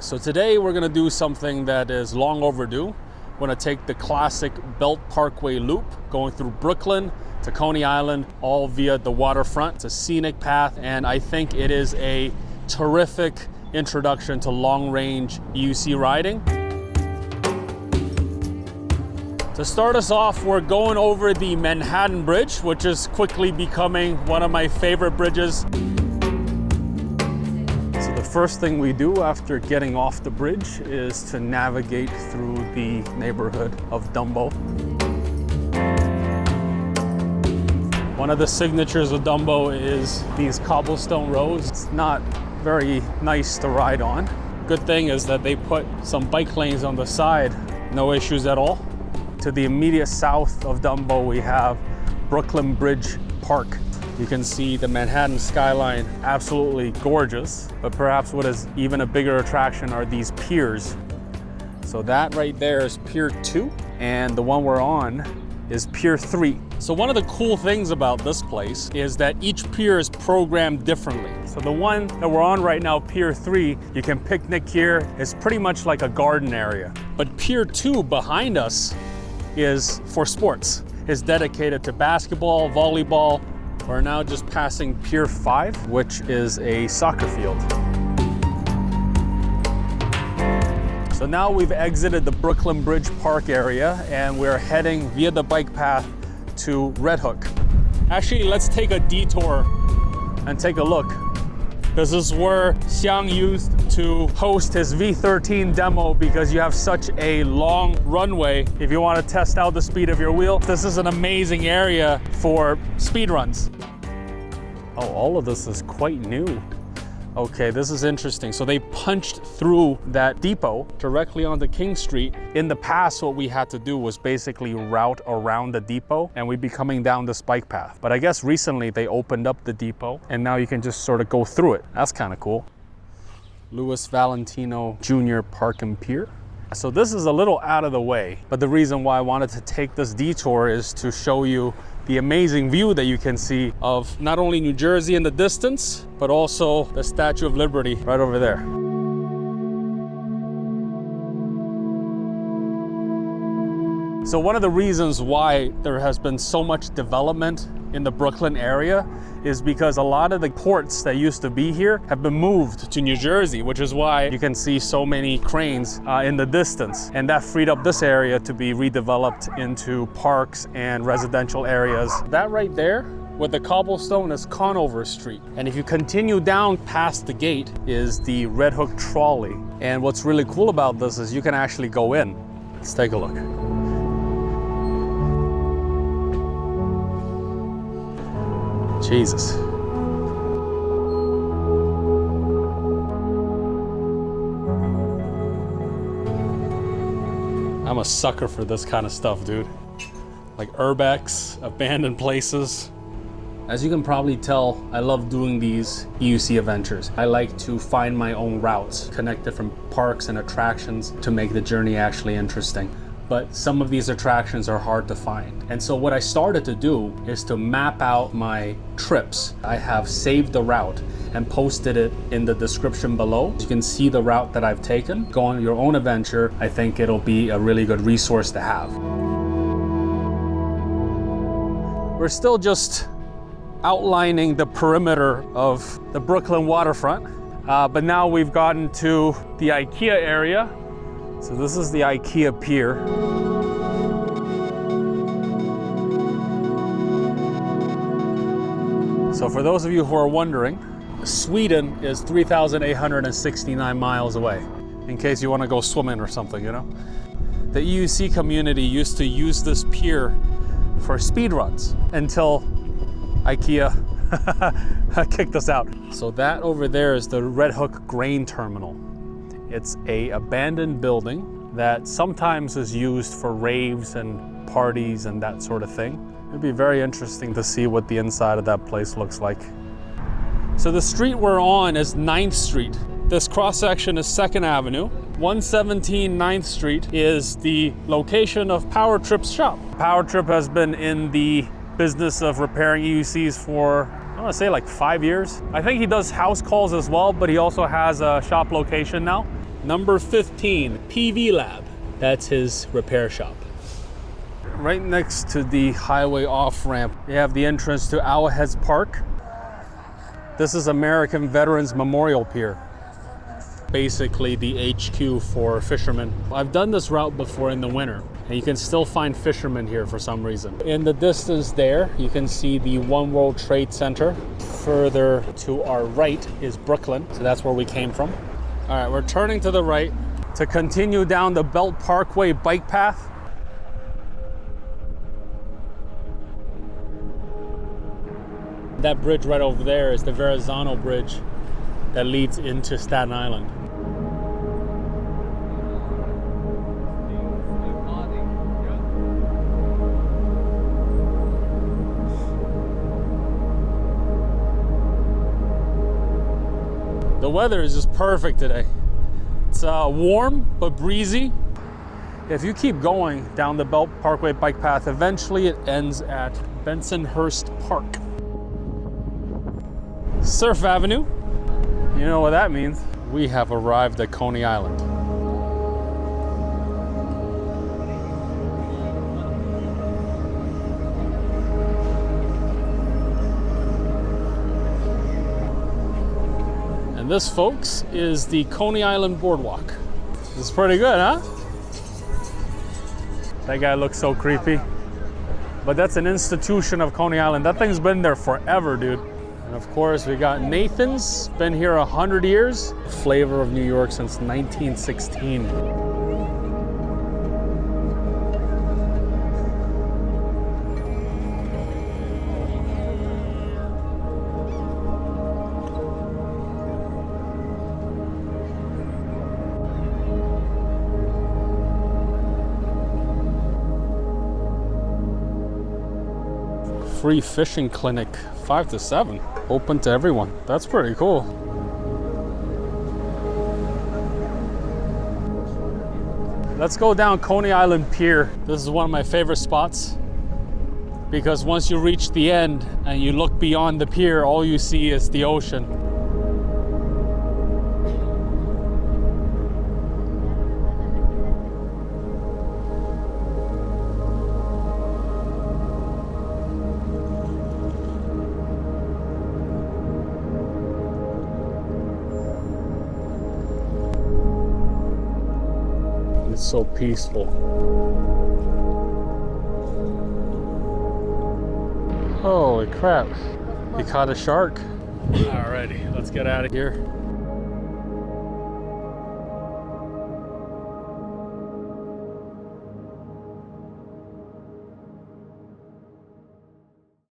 So today we're gonna do something that is long overdue. We're gonna take the classic Belt Parkway loop going through Brooklyn to Coney Island, all via the waterfront. It's a scenic path, and I think it is a terrific introduction to long-range EUC riding. To start us off, we're going over the Manhattan Bridge, which is quickly becoming one of my favorite bridges. So the first thing we do after getting off the bridge is to navigate through the neighborhood of Dumbo. One of the signatures of Dumbo is these cobblestone roads. It's not very nice to ride on. Good thing is that they put some bike lanes on the side, no issues at all. To the immediate south of Dumbo, we have Brooklyn Bridge Park. You can see the Manhattan skyline, absolutely gorgeous, but perhaps what is even a bigger attraction are these piers. So that right there is Pier 2, and the one we're on is Pier 3. So one of the cool things about this place is that each pier is programmed differently. So the one that we're on right now, Pier 3, you can picnic here. It's pretty much like a garden area. But Pier 2 behind us is for sports. It's dedicated to basketball, volleyball. We're now just passing Pier 5, which is a soccer field. So now we've exited the Brooklyn Bridge Park area and we're heading via the bike path to Red Hook. Actually, let's take a detour and take a look. This is where Xiang used to host his V13 demo because you have such a long runway if you want to test out the speed of your wheel. This is an amazing area for speed runs. Oh, all of this is quite new. Okay, this is interesting. So they punched through that depot directly onto King Street. In the past, what we had to do was basically route around the depot and we'd be coming down this bike path. But I guess recently they opened up the depot and now you can just sort of go through it. That's kind of cool. Louis Valentino Jr. Park and Pier. So this is a little out of the way, but the reason why I wanted to take this detour is to show you the amazing view that you can see of not only New Jersey in the distance, but also the Statue of Liberty right over there. So one of the reasons why there has been so much development in the Brooklyn area is because a lot of the ports that used to be here have been moved to New Jersey, which is why you can see so many cranes in the distance. And that freed up this area to be redeveloped into parks and residential areas. That right there with the cobblestone is Conover Street. And if you continue down past the gate is the Red Hook trolley. And what's really cool about this is you can actually go in. Let's take a look. Jesus. I'm a sucker for this kind of stuff, dude. Like urbex, abandoned places. As you can probably tell, I love doing these EUC adventures. I like to find my own routes, connect different parks and attractions to make the journey actually interesting. But some of these attractions are hard to find. And so what I started to do is to map out my trips. I have saved the route and posted it in the description below. You can see the route that I've taken. Go on your own adventure. I think it'll be a really good resource to have. We're still just outlining the perimeter of the Brooklyn waterfront, but now we've gotten to the IKEA area. So this is the IKEA Pier. So for those of you who are wondering, Sweden is 3,869 miles away, in case you want to go swimming or something, you know? The EUC community used to use this pier for speed runs until IKEA kicked us out. So that over there is the Red Hook Grain Terminal. It's an abandoned building that sometimes is used for raves and parties and that sort of thing. It'd be very interesting to see what the inside of that place looks like. So the street we're on is 9th Street. This cross section is 2nd Avenue. 117 9th Street is the location of Powertrips shop. Powertrip has been in the business of repairing EUCs for, I want to say like 5 years. I think he does house calls as well, but he also has a shop location now. Number 15, PV Lab. That's his repair shop. Right next to the highway off-ramp, you have the entrance to Owlheads Park. This is American Veterans Memorial Pier. Basically the HQ for fishermen. I've done this route before in the winter, and you can still find fishermen here for some reason. In the distance there, you can see the One World Trade Center. Further to our right is Brooklyn, so that's where we came from. All right, we're turning to the right to continue down the Belt Parkway bike path. That bridge right over there is the Verrazano Bridge that leads into Staten Island. The weather is just perfect today. It's warm but breezy. If you keep going down the Belt Parkway bike path, eventually it ends at Bensonhurst Park. Surf Avenue. You know what that means. We have arrived at Coney Island. And this, folks, is the Coney Island boardwalk. This is pretty good, huh? That guy looks so creepy. But that's an institution of Coney Island. That thing's been there forever, dude. And of course, we got Nathan's, been here 100 years. Flavor of New York since 1916. Free fishing clinic, 5 to 7, open to everyone. That's pretty cool. Let's go down Coney Island Pier. This is one of my favorite spots because once you reach the end and you look beyond the pier, all you see is the ocean. So peaceful. Holy crap. You caught a shark? Alrighty, let's get out of here.